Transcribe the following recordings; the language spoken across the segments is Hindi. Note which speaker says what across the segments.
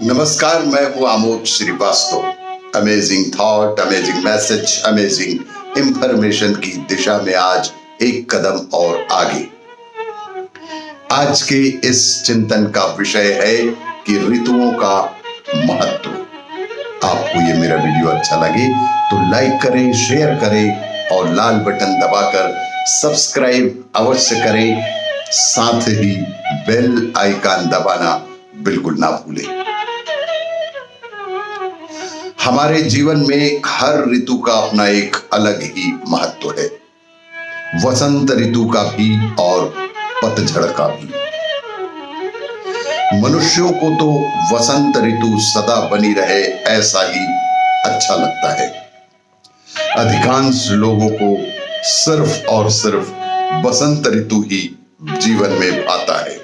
Speaker 1: नमस्कार, मैं हूं Amod Shrivastava. Amazing thought, amazing message, amazing information की दिशा में आज एक कदम और आगे। आज के इस चिंतन का विषय है कि ऋतुओं का महत्व। आपको ये मेरा वीडियो अच्छा लगे तो लाइक करें, शेयर करें और लाल बटन दबाकर सब्सक्राइब अवश्य करें। साथ ही बेल आइकन दबाना बिल्कुल ना भूलें। हमारे जीवन में हर ऋतु का अपना एक अलग ही महत्व है। वसंत ऋतु का भी और पतझड़ का भी। मनुष्यों को तो वसंत ऋतु सदा बनी रहे ऐसा ही अच्छा लगता है। अधिकांश लोगों को सिर्फ और सिर्फ वसंत ऋतु ही जीवन में आता है,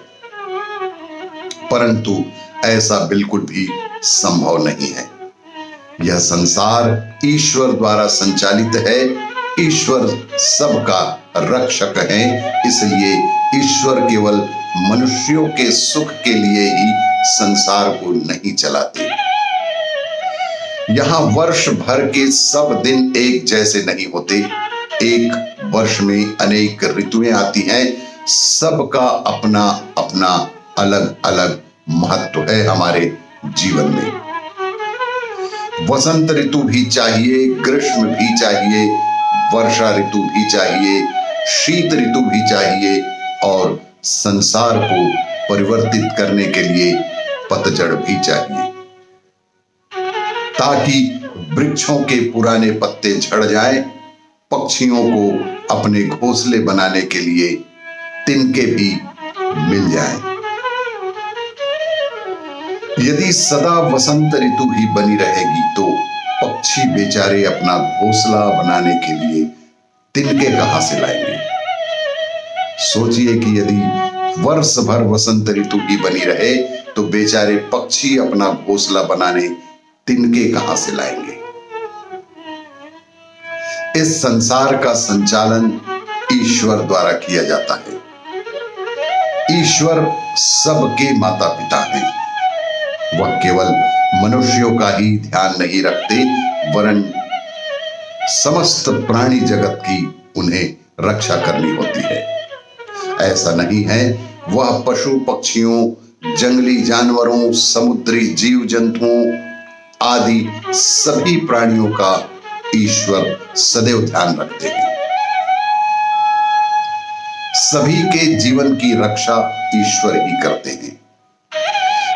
Speaker 1: परंतु ऐसा बिल्कुल भी संभव नहीं है। यह संसार ईश्वर द्वारा संचालित है। ईश्वर सबका रक्षक है, इसलिए ईश्वर केवल मनुष्यों के सुख के लिए ही संसार को नहीं चलाते। यहां वर्ष भर के सब दिन एक जैसे नहीं होते। एक वर्ष में अनेक ऋतुएं आती हैं। सबका अपना अपना अलग अलग महत्व है हमारे जीवन में। वसंत ऋतु भी चाहिए, ग्रीष्म भी चाहिए, वर्षा ऋतु भी चाहिए, शीत ऋतु भी चाहिए और संसार को परिवर्तित करने के लिए पतझड़ भी चाहिए, ताकि वृक्षों के पुराने पत्ते झड़ जाएं, पक्षियों को अपने घोंसले बनाने के लिए तिनके भी मिल जाएं। यदि सदा वसंत ऋतु ही बनी रहेगी तो पक्षी बेचारे अपना घोंसला बनाने के लिए तिनके कहां से लाएंगे। सोचिए कि यदि वर्ष भर वसंत ऋतु ही बनी रहे तो बेचारे पक्षी अपना घोंसला बनाने तिनके कहां से लाएंगे। इस संसार का संचालन ईश्वर द्वारा किया जाता है। ईश्वर सबके माता पिता हैं। वह केवल मनुष्यों का ही ध्यान नहीं रखते, वरन समस्त प्राणी जगत की उन्हें रक्षा करनी होती है। ऐसा नहीं है, वह पशु पक्षियों, जंगली जानवरों, समुद्री जीव जंतुओं आदि सभी प्राणियों का ईश्वर सदैव ध्यान रखते हैं। सभी के जीवन की रक्षा ईश्वर ही करते हैं।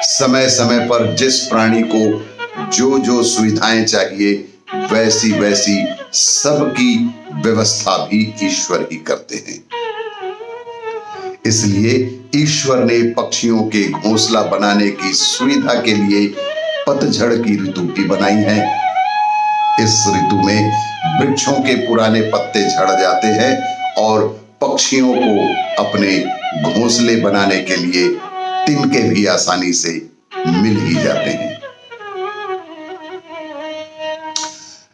Speaker 1: समय समय पर जिस प्राणी को जो जो सुविधाएं चाहिए वैसी वैसी सबकी व्यवस्था भी ईश्वर ही करते हैं। इसलिए ईश्वर ने पक्षियों के घोंसला बनाने की सुविधा के लिए पतझड़ की ऋतु भी बनाई है। इस ऋतु में वृक्षों के पुराने पत्ते झड़ जाते हैं और पक्षियों को अपने घोंसले बनाने के लिए तिनके भी आसानी से मिल ही जाते हैं।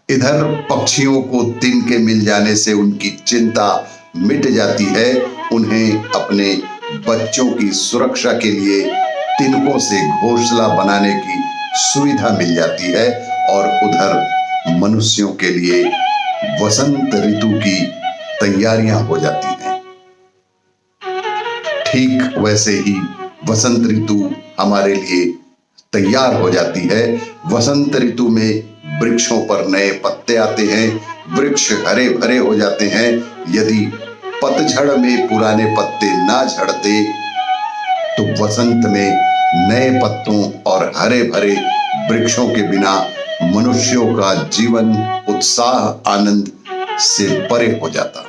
Speaker 1: इधर पक्षियों को तिनके मिल जाने से उनकी चिंता मिट जाती है। उन्हें अपने बच्चों की सुरक्षा के लिए तिनकों से घोंसला बनाने की सुविधा मिल जाती है और उधर मनुष्यों के लिए वसंत ऋतु की तैयारियां हो जाती हैं। ठीक वैसे ही वसंत ऋतु हमारे लिए तैयार हो जाती है। वसंत ऋतु में वृक्षों पर नए पत्ते आते हैं, वृक्ष हरे भरे हो जाते हैं। यदि पतझड़ में पुराने पत्ते ना झड़ते तो वसंत में नए पत्तों और हरे भरे वृक्षों के बिना मनुष्यों का जीवन उत्साह आनंद से परे हो जाता।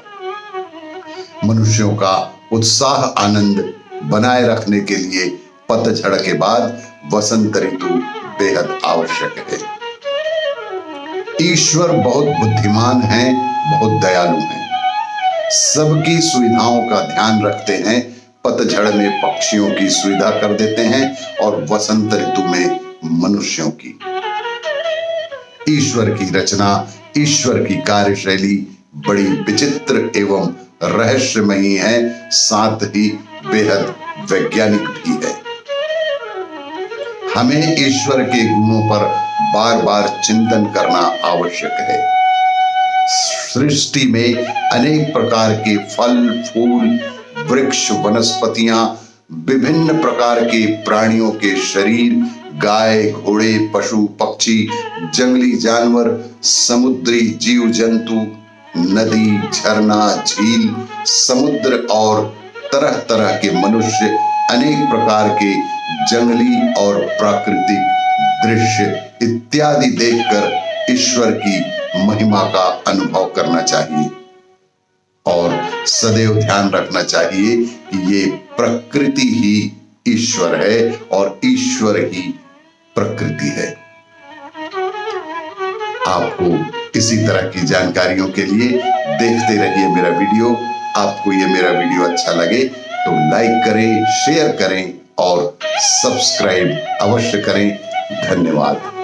Speaker 1: मनुष्यों का उत्साह आनंद बनाए रखने के लिए पतझड़ के बाद वसंत ऋतु बेहद आवश्यक है। ईश्वर बहुत बुद्धिमान हैं, बहुत दयालु हैं, सबकी सुविधाओं का ध्यान रखते हैं। पतझड़ में पक्षियों की सुविधा कर देते हैं और वसंत ऋतु में मनुष्यों की। ईश्वर की रचना, ईश्वर की कार्यशैली बड़ी विचित्र एवं रहस्यमयी है, साथ ही बेहद वैज्ञानिक भी है। हमें ईश्वर के गुणों पर बार बार चिंतन करना आवश्यक है। सृष्टि में अनेक प्रकार के फल, फूल, वृक्ष, वनस्पतियां, विभिन्न प्रकार के प्राणियों के शरीर, गाय, घोड़े, पशु, पक्षी, जंगली जानवर, समुद्री जीव जंतु, नदी, झरना, झील, समुद्र और तरह तरह के मनुष्य, अनेक प्रकार के जंगली और प्राकृतिक दृश्य इत्यादि देखकर ईश्वर की महिमा का अनुभव करना चाहिए और सदैव ध्यान रखना चाहिए कि ये प्रकृति ही ईश्वर है और ईश्वर ही प्रकृति है। आपको इसी तरह की जानकारियों के लिए देखते रहिए मेरा वीडियो। आपको ये मेरा वीडियो अच्छा लगे तो लाइक करें, शेयर करें और सब्सक्राइब अवश्य करें। धन्यवाद।